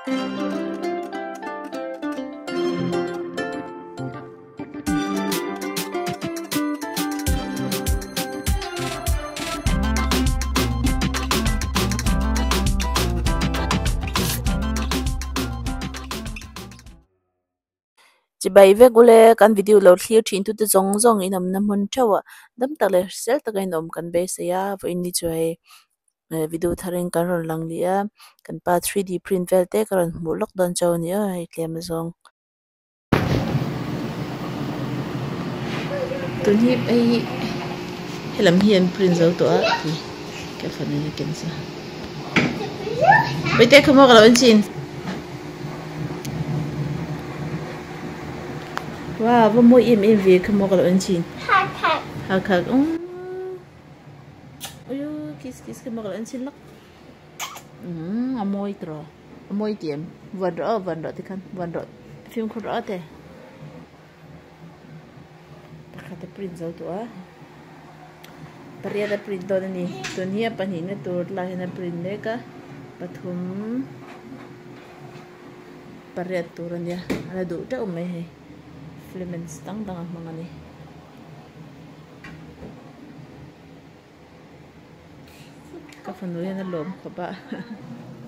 chỉ bay về gule kan video lo clear thin tu te zong zong inam na mun thawa dam ta le sel ta kai nom kan be se ya vo inni choi video tharing kan ron lang lia kan pa 3D print vel te kan mu lok don chaw ni ai tlem zong tun hi ai helam hian print zo to a ke fan ni ken sa bai te khamo ka chin wow vô mỗi im việc không mua cái loại chín hạt hạt ôi kiss không mua cái loại chín lắm môi trò môi tiệm vần rõ thì khăn vần rõ phim không rõ thế khát print dấu tua paria print đó này tuần hier panin itu lah yang print mereka pathum paria turun ya ada dua tak umai filaments tang mga ni kafanuyan na lom ka ba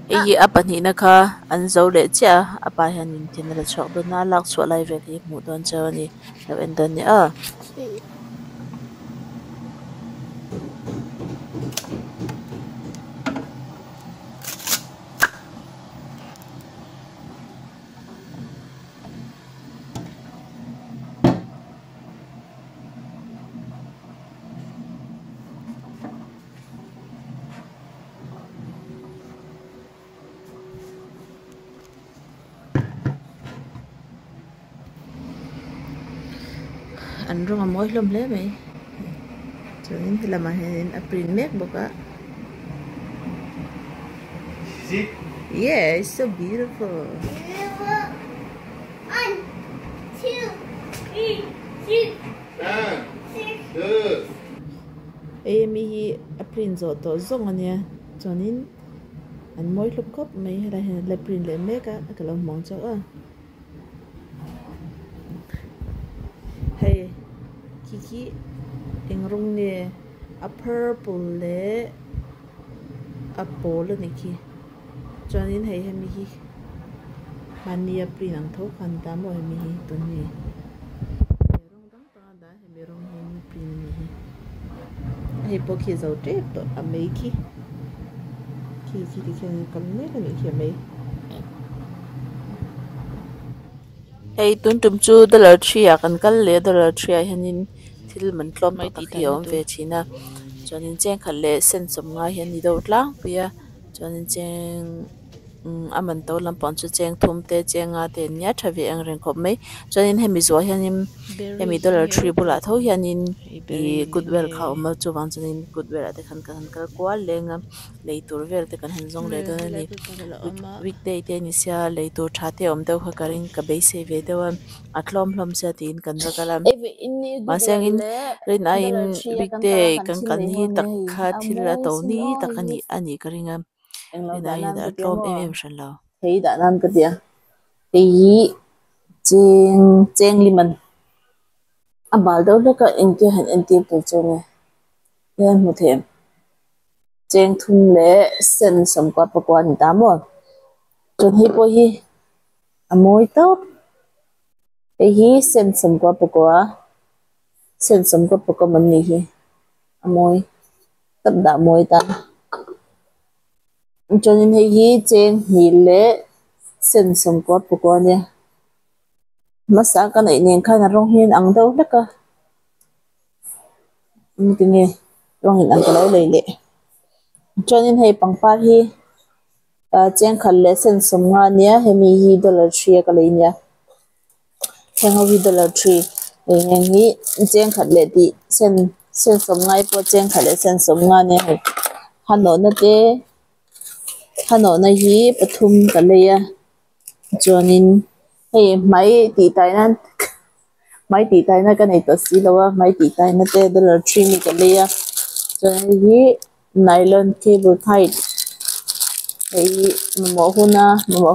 iyi apa ni na ka an zo le cha apa han nin tin la chok do na lak chwa lai ve hi mu don cha ni la en don ni a anh rong mối lom lé mày cho nên thì là mà hình print make book á yeah it's so beautiful 1 2 3 4 em hi print zo to zong ania cho nên anh mối lom khop mày hay là print le make á cái lòng mong cho á hey kiki engrung ne a purple le a pole ne ki chonin hey hemi hi mania print ang tho khan ta mo hemi hi ton ni rong dang ta da hemi rong hemi print ni hi hey po ki zo te to a me ki kam ne ka ni ki me hey tun tum chu dollar 3 kan kal le dollar 3 hanin thil man tlom mai ti ti om ve china chonin cheng khal le sen som nga hian ni do tlang pia chonin cheng aman to lam pon chu cheng thum te cheng a te nya thavi ang reng khop mai chonin hemi zo hianin hemi dollar 3 bula tho hianin i goodwill kha ma chu wang chonin goodwill ate khan kal kwa lenga leitur vel te kan han zong le don ni weekday te ni sia leitur tha te om deuh kha karing ka be se ve dewa atlom hlom sa tin kan da kalam ma sang in rin a in weekday kan hi tak kha thil a to ni takani ani karinga rin a in atlom em shan lo hei da nan ka dia hei cheng liman abal do la ka inke han enti pul chone ya mu them cheng thum le sen som kwa pakwan ta mo chon hi po hi amoi top hi sen som kwa pakwa sen som kwa pakwa man ni hi amoi tab da moi ta chon hi cheng hi le sen som kwa pakwa ne masa ka nei nen kha na rong hin ang do la ka ni nge rong hin ang ka lai le chonin hei pangpar hi cheng khal le sen som nga nia hemi hi dollar 3 ka le nia cheng ho hi dollar 3 eng hi cheng khal le ti sen som ngai po cheng khal le sen som nga ne hano na te hano na hi pathum ka le ya chonin hei mai ti tai na ka nei to si lo wa mai ti tai na te dollar 3 mi ka le ya chonin hi nylon cable tight hei mamo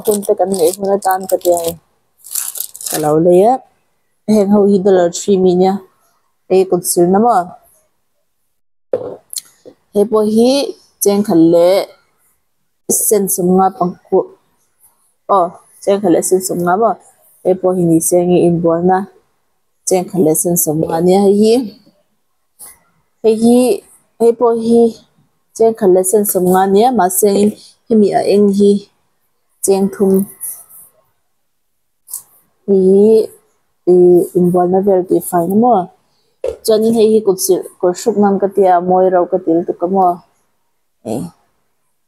hun te kan nei huna tan ka te ai kalau le ya heng ho hi dollar 3 mi nya ei kun sir na ma he po hi cheng khalle sen sum nga pangku cheng khalle sen sum nga ba he po hi ni sengi in bol na cheng khalle sen sum nga nia hei po hi cheng khalle sen sum nga nia ma sengin hemi a eng hi cheng thum hi in bol na ver ti fai na mo chanin hei hi kur shuk nan ka tia moi ro ka til tu ka mo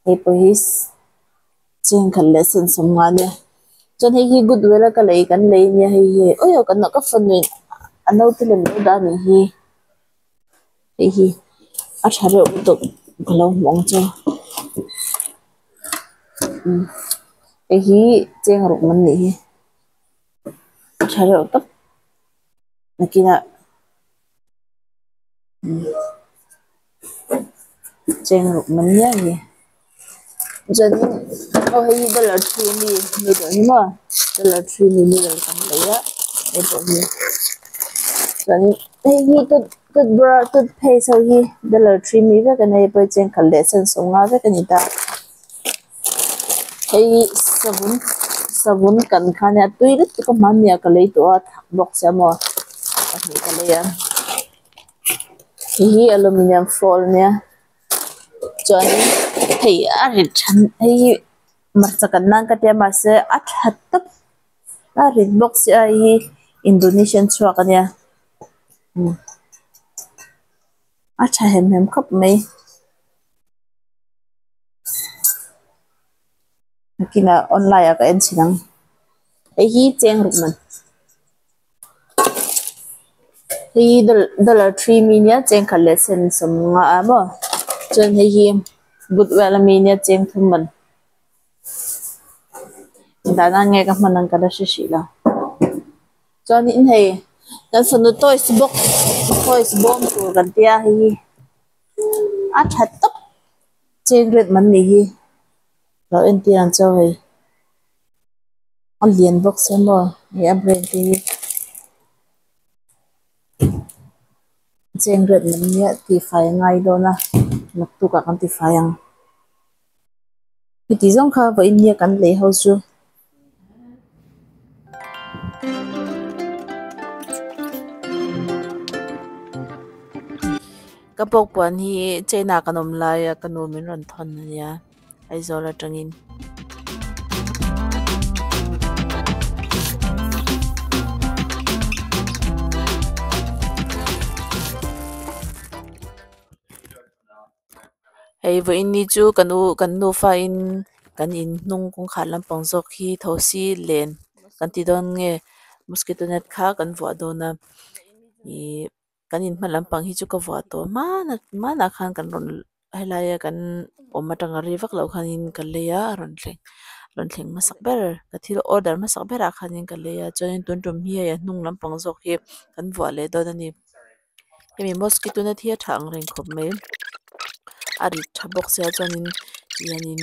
hei po hi cheng khalle sen sum nga nia chan hei goodwill ka lei kan lei nia hei oyo kan na ka fanwin anau tilem da ni hi a thare u to galo mong cha hi cheng ruk man ni hi thare u to nakina cheng ruk man nia hi chan hei dollar 3 mi do ni ma dollar 3 mi do kan le ya e to hi chan hei toothpaste so hi dollar 3 mi ve kan ei po cheng khalle sen so nga ve kan ita hei sabun kan khane tuirit ko man ya ka lei to a box ya mo ka le ya hi aluminium foil nia chon hei a rit chan hei marcha kan nan ka te ma se a that tak a rit box ya hi Indonesian chua ka nia a tha hem khap mai kina online ka en sinang hi cheng ruk man hi dollar 3 mi nia cheng khalle sen som nga amo chon hi goodwill mi nia cheng thum man dana nge ka manang ka da shi la chon in hei kan sanu toys bomb tur kan tia hi a that tak cheng red man ni hi lo en ti an chaw hei on lian box mo ya brand ti cheng red man nia ti fai ngai do na nak tu ka kan ti faiang ti zong kha ba in nia kan le ho chu kapok puan hi chena kanom lai kanomin ron thon nia ai zola tangin hei vo in ni chu kanu fa in kan in nung kong khat lampang zok hi thosi len kan ti don nge mosquito net kha kan vo do na i kan in hman lampang hi chu ka vo to mana khan kan ron helaya kan omatang ri vak lo khan in kan leya ron thleng masak ber ka thil order masak ber a khan in kan leya chuan tun tum hi ya nung lampang zok hi kan vo le do na ni hemi mosquito net hi thang reng khop mai ari thabok sia chuanin yanin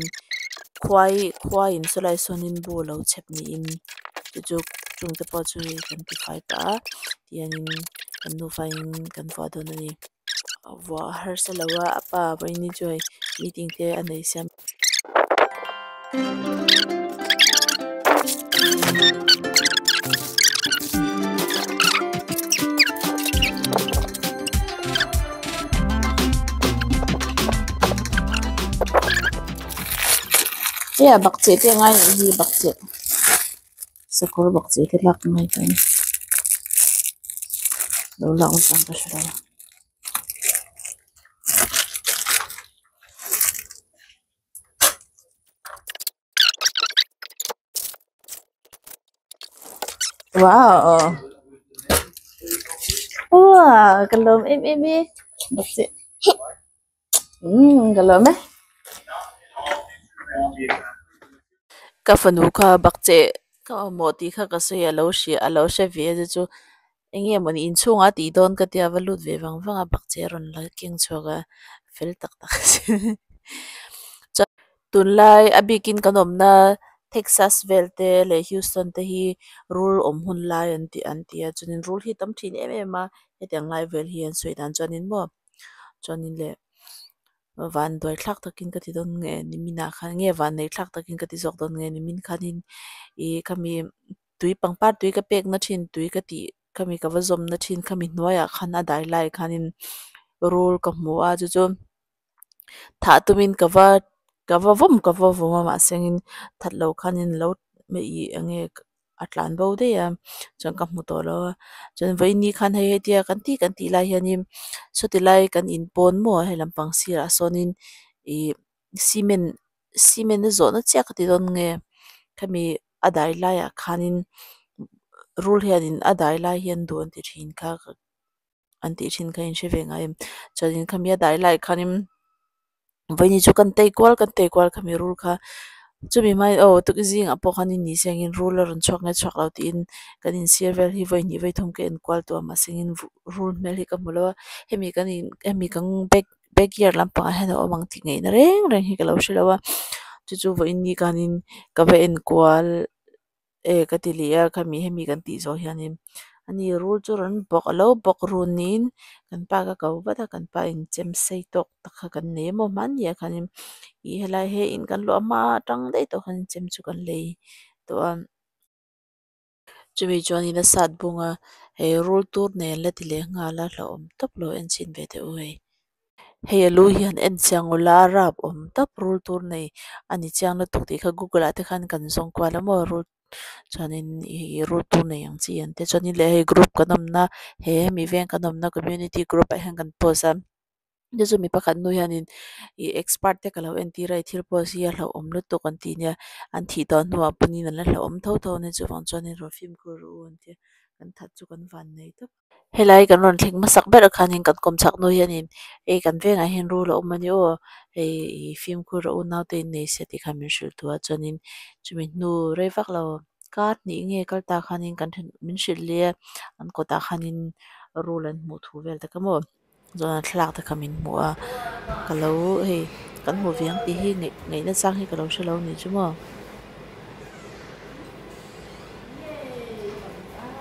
khwai in solai sonin bu lo chep ni in chu chung te po chu kan ti fai ta yanin kan nu fai kan fa do na ni wa har salawa apa bai ni joy meeting te anei siam ya bakche te ngai hi bakche sakur bakche te lak ngai kan lo lang sang ka shra wow wow kalom em bakche kalom ka fanu kha bakche ka moti kha ka se alo she ve chu enge mani in chunga ti don ka tia valut ve wang bakche ron la king choga fel tak tak tunlai abikin kanomna Texas velte le Houston te hi rule hun lai antia chunin rule hi tam thin em hetiang lai vel hi an soi dan chuanin mo chuanin le van doi thlak takin ka ti don nge ni mina khan nge van nei thlak takin ka ti zok don nge ni min khanin e kami tui pangpar tui ka pek na thin tui ka ti kami ka vazom na thin kami hnuaya khan a dai lai khanin rule ka hmu a chu tha tumin kava voma ma sengin thatlo khanin lo me I ange atlan bo de ya chang ka hmu to lo chan vai ni khan he tia kan ti lai hianim so ti lai kan in pon mo he lampang sira sonin I cement cement zo na chek ti don nge kami adai lai a khanin rule hianin adai lai hian don ti thin kha anti thin kha in shevenga em chanin kami adai lai khanim vaini chu kan tei kwal kami rule kha chumi mai tu jing apo khani ni sengin rule ron chok nge chok out in kan in silver hi vaini vai thum ke en kwal to ma sengin rule mel hi kamulo hemi kan back year lampa hena omang ti ngei na reng hi kalo shilawa chu vaini kanin ka ve en kwal katilia kami hemi kan ti zo hianin ani rule chu ron bok alo bok runin kan pa ka kau bata kan pa in chem sei tok takha kan ne mo man ya khanin I helai he in kan lo ma tang dei to khan chem chu kan lei to chumi chuan in a sat bunga he rule tur ne la ti le nga la hla om top lo en chin ve te u hei hei lu hian en chang ula rap om tap rule tur nei ani chang na tuk ti kha google ate khan kan zong kwa la mo rule chuanin I rule tur nei ang chi an te chuanin le hei group kanom na he mi veng kanom na community group a hang kan post am de chu mi pakhat nu hianin I expert te kalo en ti rai thil pawh hi a hlo om lu tu kan ti nia an thi tawn hnuah punin an la hlo om tho ne chuwang chuanin ro film kur ru an ti kan that chu kan van nei to helai kan ron thleng masak ber khanin kan kom chak nu hianin kan venga hin ru lo mani o film kur ru nau te nei se ti khamin shul tua chuanin chumi hnu rei vak lo kar ni nge kal ta khanin kan min shil le an ko ta khanin rulan mu thu vel ta kamo zona thlak ta khamin mu a kalau hei kan mu viang ti hi nei na chang hi kalau shalo ni chumo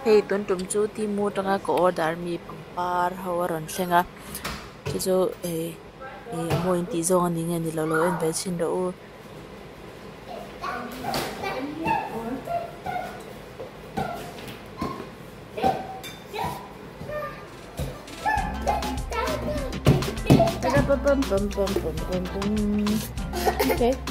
hei tun tum chu ti mu tanga ko order mi pangpar hawa ron thlenga chu mo in ti zong ani nge ni lo en ve chin ro u Okay.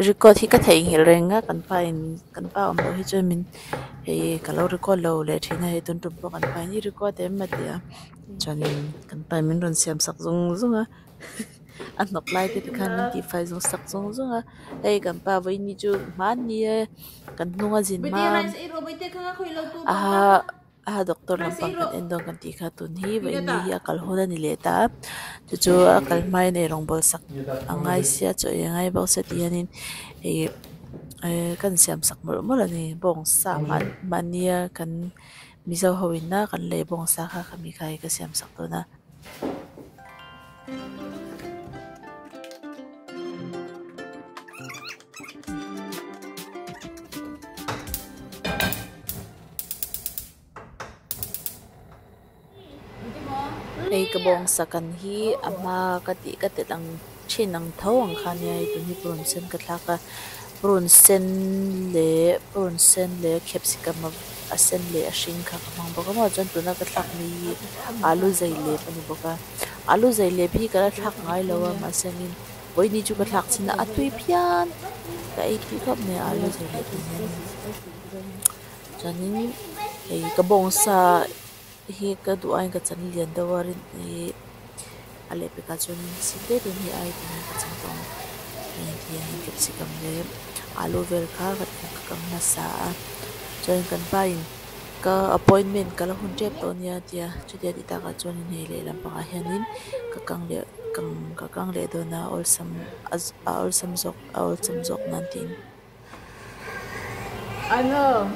record hi ka thei ngil renga kan pa om hi chu min he kalo record lo le thina he tun tum kan pa ni record em ma dia chanin kan pa min ron siam sak zung zunga an nok lai te kan ti fai zung sak zung zunga ei kan pa voi ni chu man ni kan nunga jin ma a doktor lampang kan endong kan ti kha tun hi voi ni hi akal hoda ni leta chu akal mai nei rong bol sak angai sia cho angai bo se ti anin e kan siam sak mor mor ani bong sa mania kan mizo hoina kan le bong sa kha khami khai ka siam sak to na ei ka bong sa kan hi ama ka ti lang chinang thawang khan ya tu ni pron sen ka thla ka pron sen le capsicum a sen le a shing kha mang boka ma jan tu na ka thak ni alu zai le pani boka alu zai le bi ka thak ngai lawa ma sengin boi ni chu ka thak china atui pian ka ei pi khop ne alu zai le tu ne janin ei ka bong sa hi ka duai ka chan lian dawarin e ale pe ka chon sinte den hi ai tin ka chang tong ni hi capsicum le alu vel kha ka kam na sa chen kan pain ka appointment kala hun jep to nia tia chu dia ta ka chon ni le lam pa hianin ka kang le kang le do na all sam zok nan tin ano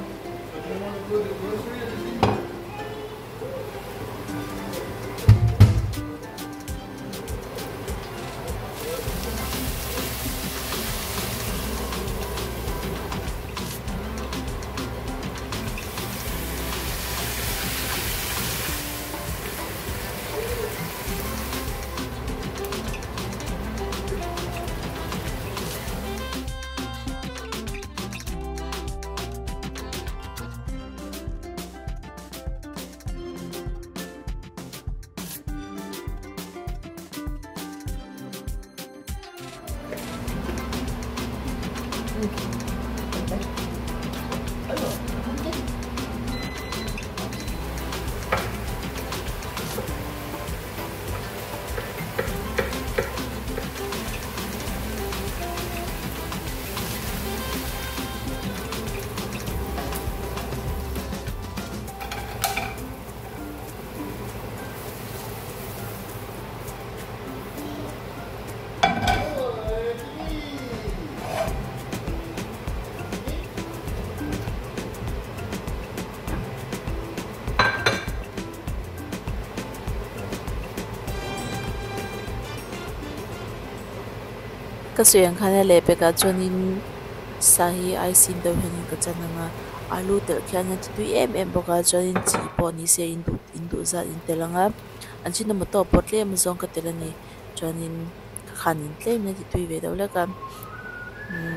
kasuyang khana lepe ka chonin sahi ai sin do hani ka chananga alu tel khyan ti tu em boka chonin chi po ni se indu za in telanga anchina moto potle amazon ka telani chonin khanin tlem na ti tu ve do la ka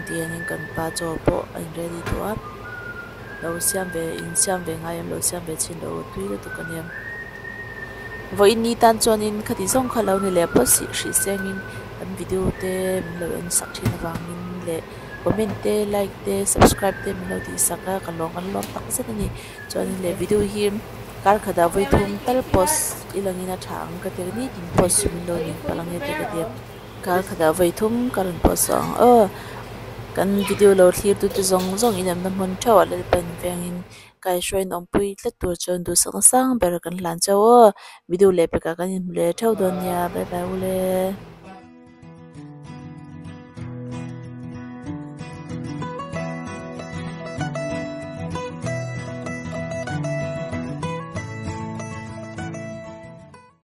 dianin kan pa cho po an ready to up lo siam ve ngayam lo siam ve chin lo tu lo to kanyam voi ni tan chonin khati zong khalo ni le po si shi sengin an video te lo en sak thina wangin le comment te like te subscribe te milo ti saka kalong an lom tak sa ni chonin le video hi kar khada voi thum tal post ilangina thang ka te ni tin post milo ni palang te ka te kar khada voi thum karan post song kan video lo thlir tu te zong inam na mun thawa le pen vengin kai shrain om pui tla tur chon du sang ber kan lan chaw video le pe ka kan le thau don ya bye bye ule